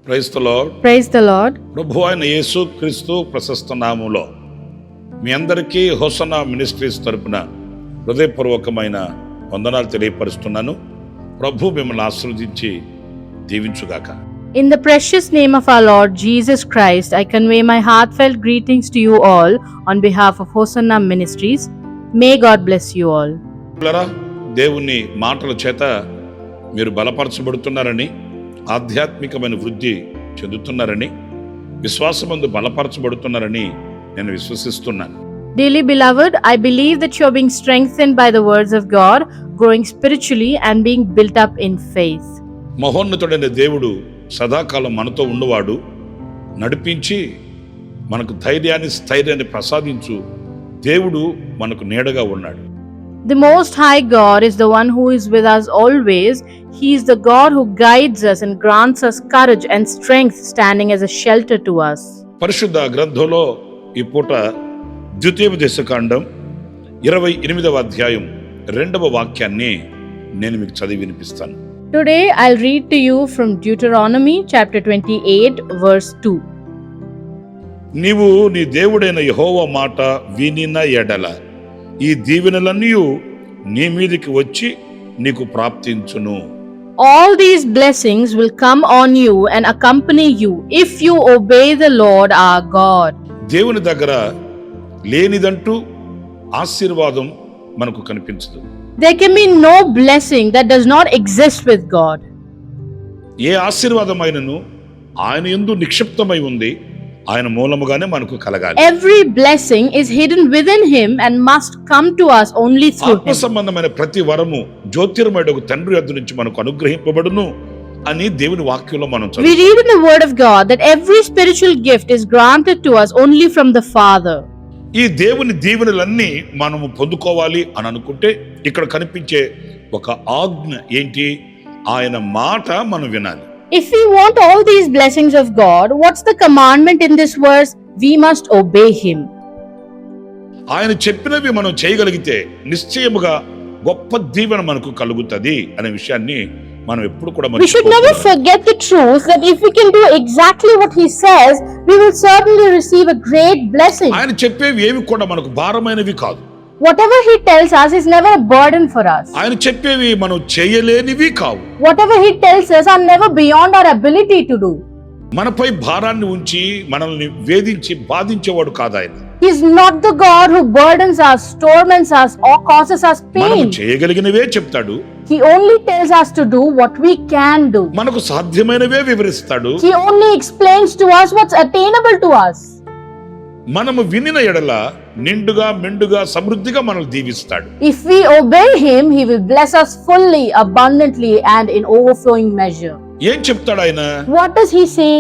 Praise the lord. Praise the Lord. ప్రభు అయిన యేసు క్రీస్తు ప్రశస్త నామములో మీ అందరికీ హోసన్నా మినిస్ట్రీస్ తరపున హృదయపూర్వకమైన వందనాలు తెలియపరుస్తున్నాను. ప్రభు మిమ్మల్ని ఆశీర్వదించి దీవించుగాక. In the precious name of our Lord Jesus Christ, I convey my heartfelt greetings to you all on behalf of Hosanna Ministries. May God bless you all. పిల్లరా, దేవుని మాటల చేత మీరు బలపరచబడుతున్నారని, ఆధ్యాత్మికమైన వృద్ధి చెందుతున్నారని, విశ్వాసమందు బలపరచబడుతున్నారని నేను విశ్వసిస్తున్నాను. Dearly beloved, I believe that you are being strengthened by the words of God, growing spiritually and being built up in faith. మహోన్నతుడైన దేవుడు సదాకాలం మనతో ఉన్నవాడు, నడిపించి మనకు ధైర్యాన్ని స్థైర్యాన్ని ప్రసాదించు దేవుడు మనకు నీడగా ఉన్నాడు. The Most High God is the one who is with us always. He is the God who guides us and grants us courage and strength, standing as a shelter to us. పరిశుద్ధ గ్రంథంలో ఈ పూట ద్వితీయోపదేశకాండం 28వ అధ్యాయం 2వ వాక్యాన్ని నేను మీకు చదివి వినిపిస్తాను. Today I'll read to you from Deuteronomy chapter 28 verse 2. నీవు నీ దేవుడైన యెహోవా మాట వినిన ఎడల ఈ దీవెనలన్నీ నీ మీదికి వచ్చి నీకు ప్రాప్తించును. All these blessings will come on you and accompany you if you obey the Lord our God. దేవుని దగ్గర లేనిదంటూ ఆశీర్వాదం మనకు కనిపించదు. There can be no blessing that does not exist with God. ఏ ఆశీర్వాదమైనను ఆయన యందు నిక్షిప్తమై ఉంది, ఆయన మూలముగానే మనకు కలగాలి. Every blessing is hidden within him and must come to us only through ఆత్మ him. సంబంధమైన ప్రతి వరము జ్యోతిర్మయుడగు తండ్రి యొద్ద నుంచి మనకు అనుగ్రహింపబడును అని దేవుని వాక్యంలో మనం We చదువుతాం. read in the word of God that every spiritual gift is granted to us only from the Father. ఈ దేవుని దీవెనలన్నీ మనము పొందుకోవాలి అని అనుకుంటే ఇక్కడ కనిపించే ఒక ఆజ్ఞ ఏంటి? ఆయన మాట మనం వినాలి. If we want all these blessings of God, what's the commandment in this verse? We must obey him. ఆయన చెప్పినవి మనం చేయగలిగితే నిశ్చయముగా గొప్ప దీవెన మనకు కలుగుతుంది అనే విషయాన్ని మనం ఎప్పుడు కూడా We should never forget the truth that if we can do exactly what he says, we will certainly receive a great blessing. ఆయన చెప్పేవి ఏవి కూడా మనకు భారమైనవి కాదు. Whatever he tells us is never a burden for us. ఆయన చెప్పేవి మనం చేయలేనివి కావు. Whatever he tells us are never beyond our ability to do. మనపై భారాన్ని ఉంచి మనల్ని వేధించి బాధించేవాడు కాదు ఆయన. He is not the God who burdens us, torments us, or causes us మనము pain. చేయగలిగినవే చెప్తాడు. He only tells us to do what we can do. మనకు సాధ్యమైనవే వివరిస్తాడు. He only explains to us what's attainable to us. మనము వినిన ఎడల నిండుగా మెండుగా సమృద్ధిగా మనల్ని దీవిస్తాడు. If we obey him, he will bless us fully, abundantly, and in overflowing measure. ఏం చెప్తాడు ఆయన? What does he say?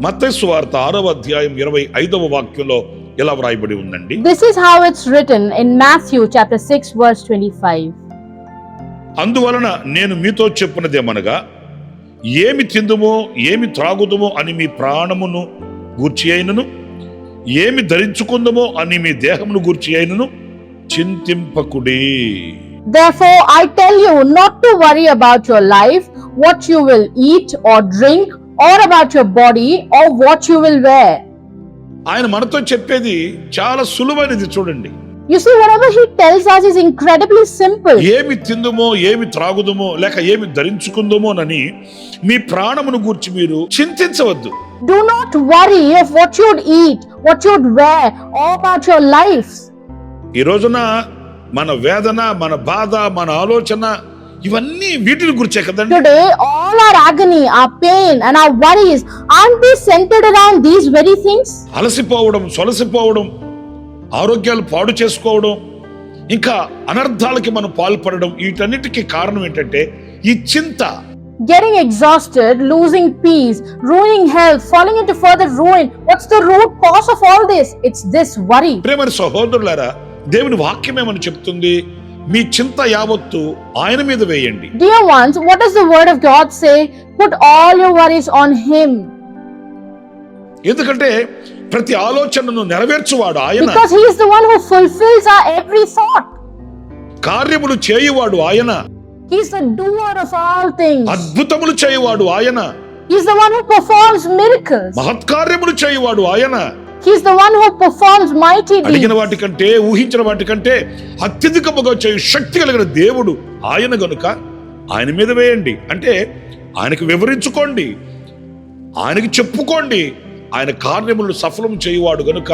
మత్తయి సువార్త 6వ అధ్యాయం 25వ వాక్యంలో ఇలా వ్రాయబడి ఉందండి. This is how it's written in Matthew chapter 6 verse 25. అందువలన నేను మీతో చెప్పున్నదేమనగా, ఏమి తిందుమో ఏమి త్రాగుదుమో అని మీ ప్రాణమును గూర్చి అయినను, ఏమి ధరించుకుందమో అని మీ దేహమును గూర్చి అయినను చింతింపకుడి. Therefore I tell you not to worry about your life, what you will eat or drink, or about your body or what you will wear. ఆయన మనతో చెప్పేది చాలా సులువైనది చూడండి. You see, whatever he tells us is incredibly simple. ఏమి తిందుమో ఏమి త్రాగుదుమో లేక ఏమి ధరించుకుందుమోనని మీ ప్రాణమును గూర్చి మీరు చింతించవద్దు. Do not worry of what you'd eat, what you'd wear, or about your lives. ఈ రోజున మన వేదన, మన బాధ, మన ఆలోచన ఇవన్నీ వీటిని గురించే కదండి. Today, all our agony, our pain, and our worries, aren't they centered around these very things? అలసిపోవడం, సొలసిపోవడం, ఆరోగ్యాలు పాడు చేసుకోవడం, ఇంకా అనర్థాలకి మనం పాల్పడడం, వీటన్నిటికీ కారణం ఏంటంటే ఈ చింత. Getting exhausted, losing peace, ruining health, falling into further ruin. What's the root cause of all this? It's this worry. ప్రియమైన సహోదరులారా, దేవుని వాక్యం ఏమని చెప్తుంది? మీ చింత యావత్తు ఆయన మీద వేయండి. Dear ones, what does the word of God say? Put all your worries on him. ఎందుకంటే ప్రతి ఆలోచనను నెరవేర్చువాడు ఆయన. Because he is the one who fulfills our every thought. కార్యములు చేయువాడు ఆయన. He is the doer of all things. అద్భుతములు చేయువాడు ఆయన. He's the one who performs miracles. మహత్కార్యములు చేయువాడు ఆయన. He's the one who performs mighty deeds. అడిగిన వాటికంటే ఊహించిన వాటికంటే అత్యధికముగా చేయు శక్తి కలిగిన దేవుడు ఆయన గనుక ఆయన మీద వేయండి. అంటే ఆయనకు వివరించుకోండి, ఆయనకి చెప్పుకోండి. ఆయన కార్యములు సఫలం చేయువాడు గనుక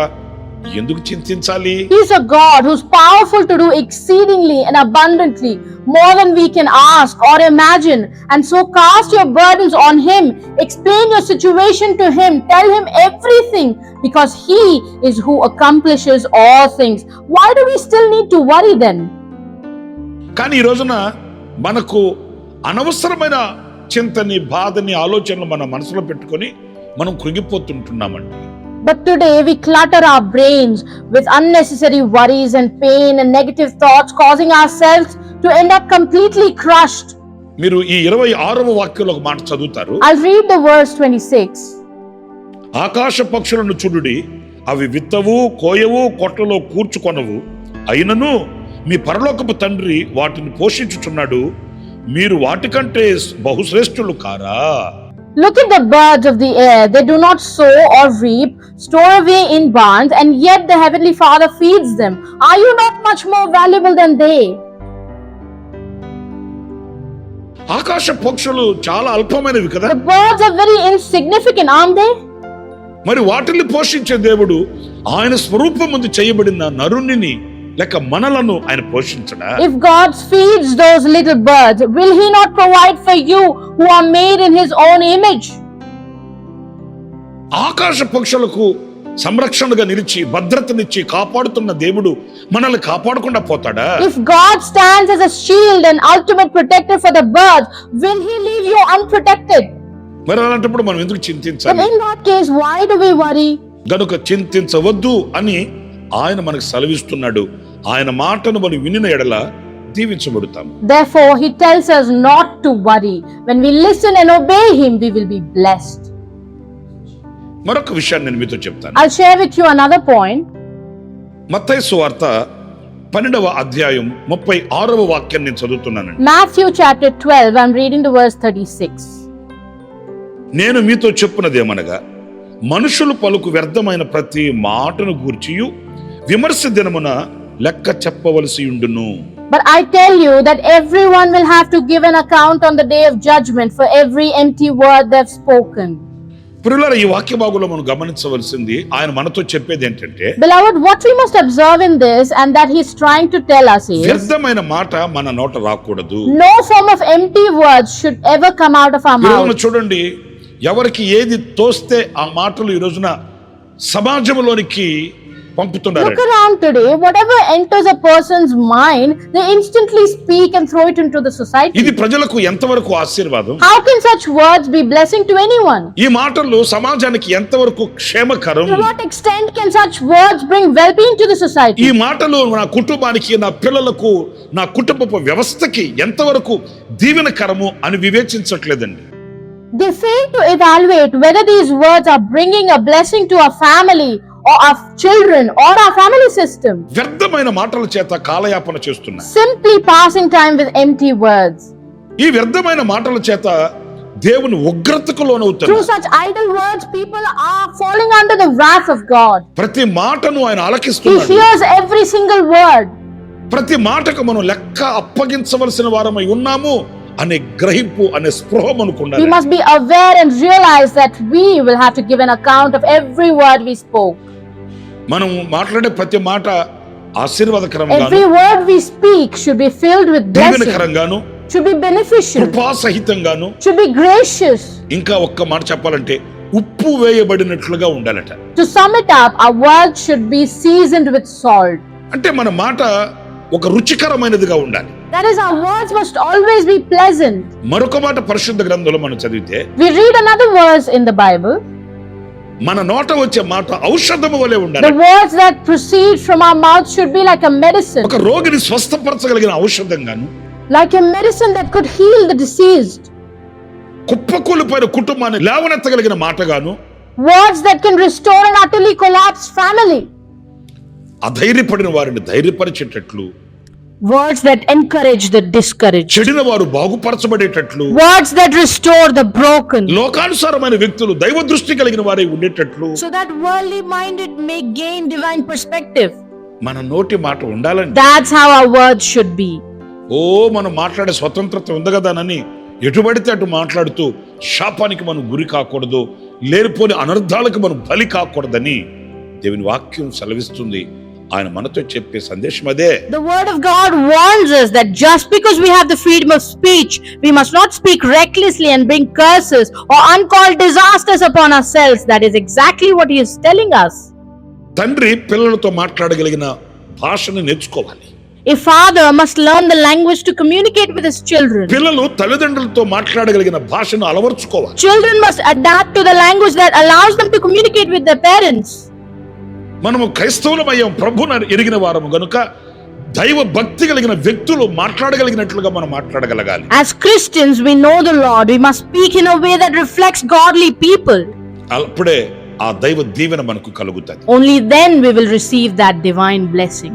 ఎందుకు చింతించాలి? He's a God who's powerful to do exceedingly and abundantly more than we can ask or imagine. And so cast your burdens on him, explain your situation to him, tell him everything, because he is who accomplishes all things. Why do we still need to worry then? కానీ ఈ రోజున మనకు అనవసరమైన చింతని, బాధని, ఆలోచనలు మన మనసులో పెట్టుకొని మనం కృంగిపోతుంటున్నామండి. But today we clutter our brains with unnecessary worries and pain and negative thoughts, causing ourselves to end up completely crushed. మీరు ఈ 26వ వాక్యంలో ఒక మాట చదువుతారు. I'll read the verse 26. ఆకాశ పక్షులను చూడుడి, అవి విత్తవు, కోయవు, కొట్లలో కూర్చుకొనవు, అయినను మీ పరలోకపు తండ్రి వాటిని పోషించుచున్నాడు. మీరు వాటికంటే బహుశ్రేష్ఠులు కారా? Look at the birds of the air. They do not sow or reap, store away in barns, and yet the heavenly Father feeds them. Are you not much more valuable than they? ఆకాశ పక్షులు చాలా అల్పమైనవి కదా. The birds are very insignificant, aren't they? మరి వాటిని పోషించే దేవుడు ఆయన స్వరూపమందు చేయబడిన నరుణ్ణిని లేక మనలను ఆయన పోషించడా? If God feeds those little birds, will he not provide for you who are made in his own image? ఆకాశ పక్షులకు సంరక్షణగా నిలిచి భద్రతనిచ్చి కాపాడుతున్న దేవుడు మనల్ని కాపాడకుండా పోతాడా? If God stands as a shield and ultimate protector for the birds, will he leave you unprotected? మరి అలాంటప్పుడు మనం ఎందుకు Then చింతించాలి? in that case, why do we worry? గనుక చింతించవద్దు అని ఆయన మనకు సెలవిస్తున్నాడు. ఆయన మాటను మనం వినిన ఎడల దీవించబడతాం. Therefore, he tells us not to worry. When we listen and obey him, we will be blessed. మరొక విషయాన్ని నేను మీతో చెప్తాను. I'll share with you another point. మత్తయి సువార్త 12వ అధ్యాయం 36వ వాక్యాన్ని నేను చదువుతున్నానండి. Matthew chapter 12, I'm reading the verse 36. నేను మీతో చెప్పున్నదేమనగా మనుషులు పలుకు వ్యర్థమైన ప్రతి మాటను గూర్చియు విమర్శ దినమున లెక్క చెప్పవలసి ఉండును. But I tell you that everyone will have to give an account on the day of judgment for every empty word they've spoken. ప్రియులారా, ఈ వాక్య భాగంలో మనం గమనించవలసింది ఆయన మనతో చెప్పేది ఏంటంటే, Beloved, what we must observe in this and that he's trying to tell us is, వ్యర్థమైన మాట మన నోట రాకూడదు. no form of empty words should ever come out of our ఈ mouth. రోజున చూడండి, ఎవరికి ఏది తోస్తే ఆ మాటలు ఈ రోజున సమాజంలోనికి పంపుతున్నారు. Look around today, whatever enters a person's mind, they instantly speak and throw it into the society. ఇది ప్రజలకు ఎంతవరకు ఆశీర్వాదం? How can such words be blessing to anyone? ఈ మాటలు సమాజానికి ఎంతవరకు క్షేమకరం? To what extent can such words bring well-being to the ఈ society? మాటలు నా కుటుంబానికి, నా పిల్లలకు, నా కుటుంబపు వ్యవస్థకి ఎంతవరకు దీవెనకరము అని వివేచించట్లేదండి. They fail to evaluate whether these words are bringing a blessing to our family or our children or our family system. వ్యర్థమైన మాటల చేత కాలయాపన చేస్తున్నారు. Simply passing time with empty words. ఈ వ్యర్థమైన మాటల చేత దేవుని ఉగ్రతకు Through లోనవుతున్నారు. such idle words, people are falling under the wrath of God. ప్రతి మాటను ఆయన He ఆలకిస్తున్నాడు. hears every single word. ప్రతి మాటకు మనం లెక్క అప్పగించవలసిన వారమై ఉన్నాము అనే గ్రహింపు, అనే స్పృహ మనకు We ఉండాలి. must be aware and realize that we will have to give an account of every word we spoke. మనం మాట్లాడే ప్రతి మాట ఆశీర్వాదకరంగాను, Every word we speak should be filled with blessing, దీవెనకరంగాను, should be beneficial, కృపాసహితంగాను, should be gracious. ఇంకా ఒక్క మాట చెప్పాలంటే ఉప్పు వేయబడినట్లుగా ఉండాలట. To sum it up, our words should be seasoned with salt. అంటే మన మాట ఒక రుచికరమైనదిగా ఉండాలి. That is, our words must always be pleasant. మరొక మాట పరిశుద్ధ గ్రంథంలో మనం చదివితే, We read another verse in the Bible. మన నోట వచ్చే మాట ఔషధము వలె The ఉండాలి. words that proceed from our mouth should be like a medicine, ఒక రోగిని స్వస్థపరచగలిగిన ఔషధంగాను, like a medicine that could heal the diseased. కుప్పకూలిపోయిన కుటుంబాన్ని లేవనెత్తగలిగిన మాటగాను, Words that can restore an utterly collapsed family. అధైర్యపడిన వారిని ధైర్యపరిచేటట్లు Words that encourage the discouraged. చెడిన వారు బాగుపరచబడేటట్లు, Words that restore the broken. లోకానుసారమైన వ్యక్తులు దైవ దృష్టి కలిగిన వారై ఉండేటట్లు So that worldly minded may gain divine perspective. మన నోటి మాట ఉండాలండి. That's how our words should be. మనం మాట్లాడే స్వతంత్రత ఉంది కదానని ఎటుబడితే అటు మాట్లాడుతూ శాపానికి మనం గురి కాకూడదు, లేనిపోని అనర్థాలకు మనం బలి కాకూడదని దేవుని వాక్యం సెలవిస్తుంది. ఆయన మనతో చెప్పే సందేశం అదే. The word of God warns us that just because we have the freedom of speech, we must not speak recklessly and bring curses or uncalled disasters upon ourselves. That is exactly what he is telling us. తండ్రి పిల్లలతో మాట్లాడగలిగిన భాషను నేర్చుకోవాలి. A father must learn the language to communicate with his children. పిల్లలు తల్లిదండ్రులతో మాట్లాడగలిగిన భాషను అలవర్చుకోవాలి. Children must adapt to the language that allows them to communicate with their parents. మనము క్రైస్తవులమయ్యాం, ప్రభువును ఎరిగిన వారము గనుక దైవ భక్తి కలిగిన వ్యక్తులు మాట్లాడగలిగినట్లుగా మనం మాట్లాడగలగాలి. As Christians, we know the Lord. We must speak in a way that reflects godly people. అప్పుడే ఆ దైవ దీవెన మనకు కలుగుతుంది. Only then we will receive that divine blessing.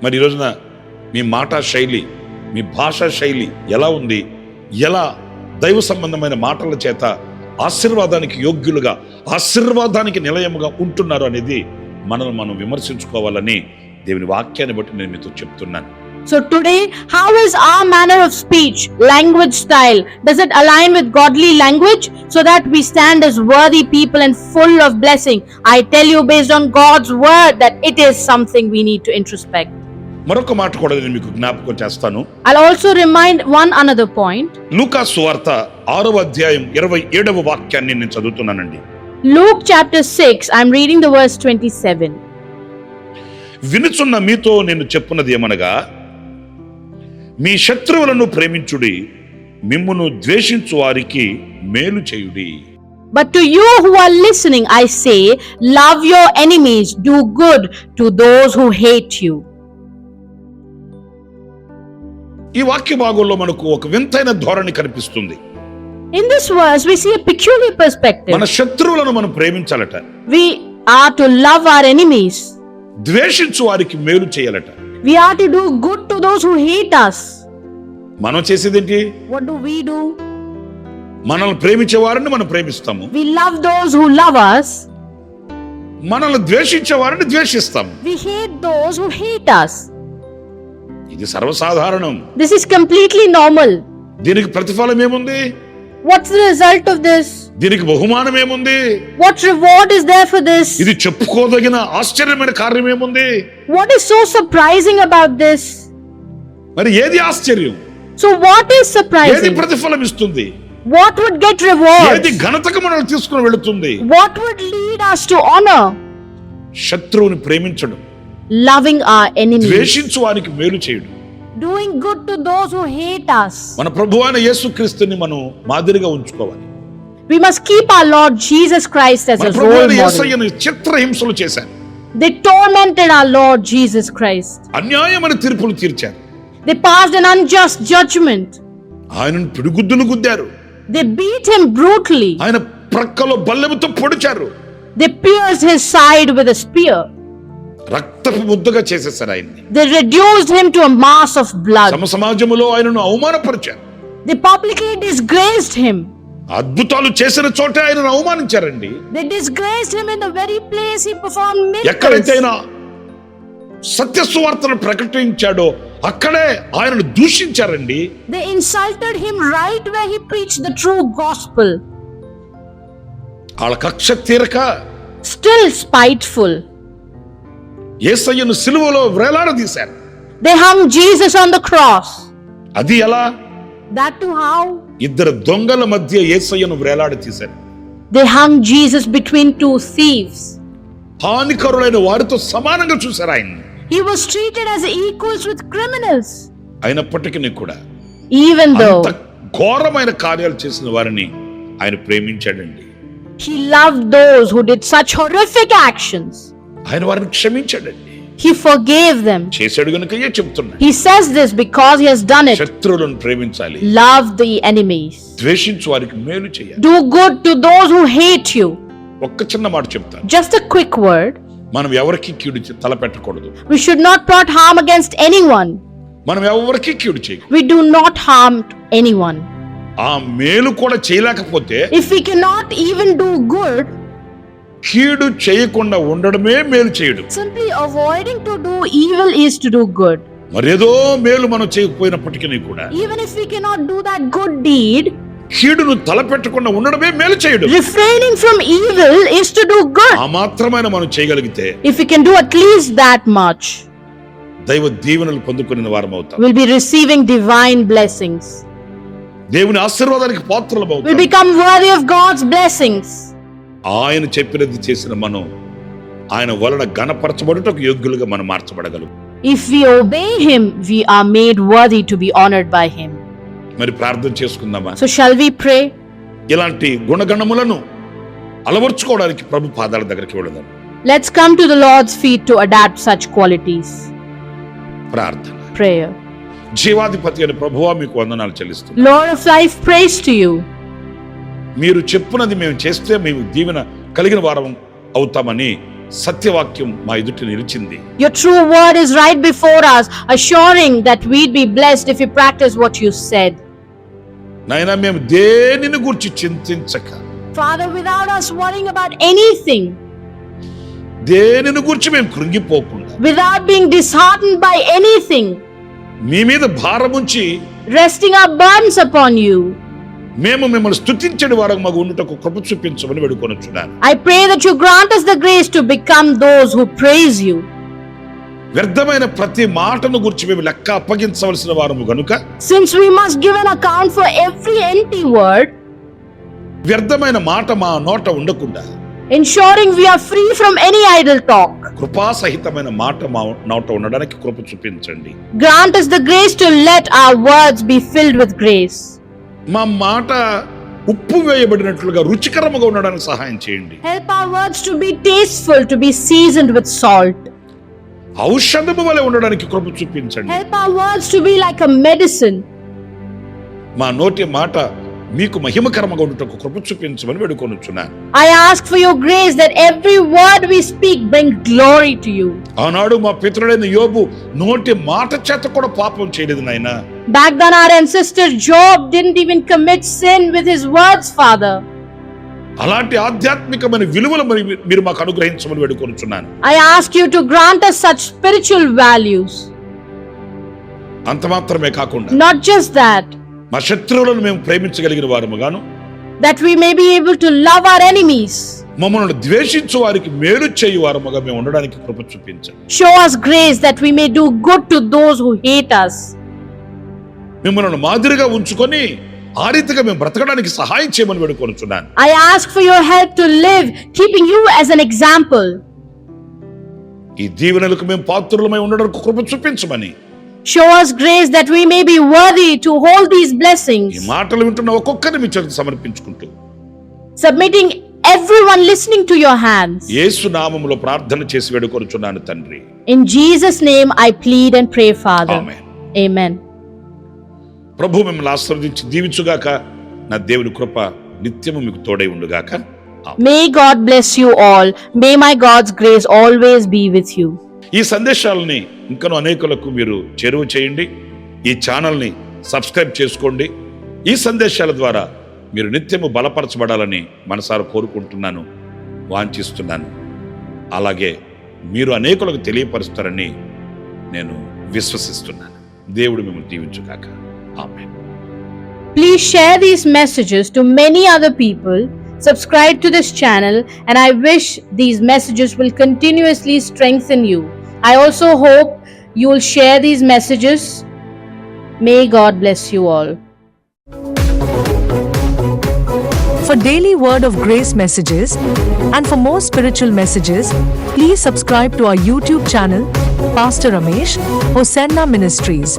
మరి ఈ రోజున మీ మాటా శైలి, మీ భాషా శైలి ఎలా ఉంది? ఎలా దైవ సంబంధమైన మాటల చేత ఆశీర్వాదానికి యోగ్యులుగా, ఆశీర్వాదానికి నిలయముగా ఉంటున్నారు అనేది మనల్ని మనం విమర్శించుకోవాలని దేవుని వాక్యాన్ని బట్టి నేను మీతో చెప్తున్నాను. So today, how is our manner of speech, language style? Does it align with godly language so that we stand as worthy people and full of blessing? I tell you based on God's word that it is something we need to introspect. మరొక మాట కూడా నేను మీకు జ్ఞాపకం చేస్తాను. I'll also remind one another point. లూకా సువార్త 6వ అధ్యాయం 27వ వాక్యాన్ని నేను చదువుతున్నానండి. Luke chapter 6, I'm reading the verse 27. వినుచున్న మీతో నేను చెప్పున్నది ఏమనగా, మీ శత్రువులను ప్రేమించుడి, మిమ్మును ద్వేషించు వారికి మేలు చేయుడి. But to you who are listening, I say, love your enemies, do good to those who hate you. ఈ వాక్య భాగంలో మనకు ఒక వింతైన ధోరణి కనిపిస్తుంది. In this verse, we see a peculiar perspective. మన శత్రువులను మనం ప్రేమించాలట, We are to love our enemies. ద్వేషించు వారికి మేలు చేయాలట. We are to do good to those who hate us. మనం చేసేదేంటి? What do? మనల్ని ప్రేమించే వారిని మనం ప్రేమిస్తాము, We love those who love us. మనల్ని ద్వేషించే వారిని ద్వేషిస్తాము. We hate those who hate us. ఇది సర్వసాధారణం. This is completely normal. దీనికి ప్రతిఫలం ఏముంది? What's the result of this? దీనికి బహుమానం ఏముంది? What reward is there for this? ఇది చెప్పుకోదగిన ఆశ్చర్యమైన కార్యం ఏముంది? What is so surprising about this? మరి ఏది ఆశ్చర్యం? So what is ఏది surprising? ప్రతిఫలం ఇస్తుంది? What would get rewards? ఏది ఘనతకు మనల్ని తీసుకుని వెళుతుంది? What would lead us to honor? శత్రువుని ప్రేమించడం, Loving our enemies. ద్వేషించు వారికి మేలు చేయడం. Doing good to those who hate us. మన ప్రభువైన యేసుక్రీస్తుని మనం మాదిరిగా ఉంచుకోవాలి. We must keep our Lord Jesus Christ as మన a role ప్రభువైన model. యేసయ్యను చిత్రహింసలు చేశారు. They tormented our Lord Jesus Christ. అన్యాయమైన తీర్పులు తీర్చారు. They passed an unjust judgment. ఆయనను పిడిగుద్దులు గుద్దారు. They beat him brutally. ఆయన ప్రక్కలో బల్లెముతో పొడిచారు. They pierced his side with a spear. రక్తపు ముద్దగా చేసేసారు ఆయన్ని. They reduced him to a mass of blood. సమాజములో ఆయనను అవమానపరిచారు. They publicly disgraced him. అద్భుతాలు చేసిన చోటే ఆయనను అవమానించారండి. They disgraced him in the very place he performed miracles. ఎక్కడైతే ఆయన సత్య సువార్తను ప్రకటించాడో అక్కడే ఆయనను దూషించారండి. They insulted him right where he preached the true gospel. వాళ్ళ కక్ష తీరక Still spiteful, యేసయ్యను సిలువలో వేలాడదీశారు. they hung Jesus on the cross. అది ఎలా? That too how? ఇద్దరు దొంగల మధ్య యేసయ్యను వేలాడదీశారు. They hung Jesus between two thieves. హానికరులైన వారితో సమానంగా చూశారు ఆయన్ని. He was treated as equals with criminals. అయినప్పటికీ కూడా Even అంత though ఘోరమైన కార్యాలు చేసిన వారిని ఆయన ప్రేమించాడండి. he loved those who did such horrific actions, ఆయన వారిని క్షమించాడండి. he forgave them. చేశాడు గనుకయే చెప్తున్నా, He says this because he has done it. శత్రువులను ప్రేమించాలి, Love the enemies. ద్వేషించు వారికి మేలు చేయాలి. Do good to those who hate you. ఒక్క చిన్న మాట చెప్తాను. Just a quick word. మనం ఎవరికి కీడు తలపెట్టకూడదు. We should not plot harm against anyone. మనం ఎవరికి కీడు చేయకు. We do not harm anyone. ఆ మేలు కూడా చేయలేకపోతే If we cannot even do good, కీడు చేయకుండా ఉండడమే మేలు చేయడం. simply avoiding to do evil is to do good. మరేదో మేలు మనం చేయకపోయినప్పటికీ కూడా Even if we cannot do that good deed, కీడును తలపెట్టకుండా ఉండడమే మేలు చేయడం. refraining from evil is to do good. ఆ మాత్రమైన మనం చేయగలిగితే If we can do at least that much, దైవ దీవెనలు పొందుకునే వారం అవుతాం. we'll be receiving divine blessings. దేవుని ఆశీర్వాదానికి పాత్రలం We'll అవుతాం. become worthy of God's blessings. ఆయన చెప్పినది చేసిన మనం ఆయన వలన ఘనపరచబడుటకు యోగ్యులుగా మనం మార్చబడగలం. If we obey Him, we are made worthy to be honored by Him. మరి ప్రార్థన చేసుకుందామా? So shall we pray? ఇలాంటి గుణగణములను అలవర్చుకోవడానికి ప్రభు పాదాల దగ్గరికి వెళదాం. Let's come to the Lord's feet to adapt such qualities. ప్రార్థన. Prayer. జీవాధిపతి అయిన ప్రభువా మీకు వందనాలు చెల్లిస్తున్నాను. Lord of life, praise to you. మీరు చెప్పున్నది మేము చేస్తే మేము దీవెన కలిగిన వారం అవుతామని సత్యవాక్యం మా ఎదుట నిలిచింది. Your true word is right before us, assuring that we'd be blessed if we practice what you said. నాయనా మేము దేనిని గురించి చింతించక, Father, without us worrying about anything, దేనిని గురించి మేము కృంగిపోకుండా, without being disheartened by anything, మీ మీద భారముంచి resting our burdens upon you, మేము మిమ్మల్ని స్తుతించని వారికి మాకు ఉండుటకు కృప చూపించమని వేడుకొనుచున్నాను. I pray that you grant us the grace to become those who praise you. వ్యర్థమైన ప్రతి మాటను గురించి మేము లెక్క అప్పగించవలసిన వారము గనుక, Since we must give an account for every empty word, వ్యర్థమైన మాట మా నోట ఉండకుండా ensuring we are free from any idle talk, కృపాసహితమైన మాట మా నోట ఉండడానికి కృప చూపించండి. grant us the grace to let our words be filled with grace. మా మాట ఉప్పు వేయబడినట్లుగా రుచికరముగా ఉండడానికి సహాయం చేయండి. Help our words to be tasteful, to be seasoned with salt. ఔషధము వలె ఉండడానికి కృప చూపించండి. Help our words to be like a medicine. మా నోటి మాట మీకు మహిమకరముగా ఉండటకు కృప చూపించమని వేడుకొనుచున్నాను. I ask for your grace that every word we speak bring glory to you. ఆనాడు మా పితరుడైన యోబు నోటి మాట చేత కూడా పాపం చేయలేదు నాయనా. Back then our ancestor Job didn't even commit sin with his words, Father. అలాంటి ఆధ్యాత్మికమైన విలువలు మీరు మాకు అనుగ్రహించమని వేడుకొనుచున్నాను. I ask you to grant us such spiritual values. అంత మాత్రమే కాకుండా Not just that, మా శత్రువులను మేము ప్రేమించగలిగిన వారముగాను, that we may be able to love our enemies. మమ్మల్ని ద్వేషించు వారికి మేలు చేయు వారముగా మేము ఉండడానికి కృప చూపించండి. Show us grace that we may do good to those who hate us. మిమ్మల్ని మాదిరిగా ఉంచుకొని ఆ రీతిగా మేము బ్రతకడానికి సహాయం చేయమని వేడుకొనుచున్నాను. I ask for your help to live, keeping you as an example. ఈ దీవెనలకు మేము పాత్రులమై ఉండడానికి కృప చూపించమని, Show us grace that we may be worthy to hold these ఈ blessings. మాటలు వింటున్న ఒక్కొక్కరిని మీ చేతికి సమర్పించుకుంటూ Submitting everyone listening to your hands. యేసు నామములో ప్రార్థన చేసి వేడుకొనుచున్నాను తండ్రి. In Jesus' name I plead and pray, Father. Amen. Amen. ప్రభు మిమ్మల్ని ఆశీర్వదించి దీవించుగాక. నా దేవుని కృప నిత్యము మీకు తోడై ఉండుగాక. ఆమేన్. May God bless you all. May my God's grace always be with you. ఈ సందేశాలని ఇంకనూ అనేకులకు మీరు చేరువ చేయండి. ఈ ఛానల్ని సబ్స్క్రైబ్ చేసుకోండి. ఈ సందేశాల ద్వారా మీరు నిత్యము బలపరచబడాలని మనసారా కోరుకుంటున్నాను, వాంఛిస్తున్నాను. అలాగే మీరు అనేకులకు తెలియపరుస్తారని నేను విశ్వసిస్తున్నాను. దేవుడు మిమ్మల్ని దీవించుగాక. ఆమేన్. Please share these messages to many other people. Subscribe to this channel, and I wish these messages will continuously strengthen you. I also hope you will share these messages. May God bless you all. For daily Word of Grace messages and for more spiritual messages, please subscribe to our YouTube channel, Pastor Ramesh, Hosanna Ministries.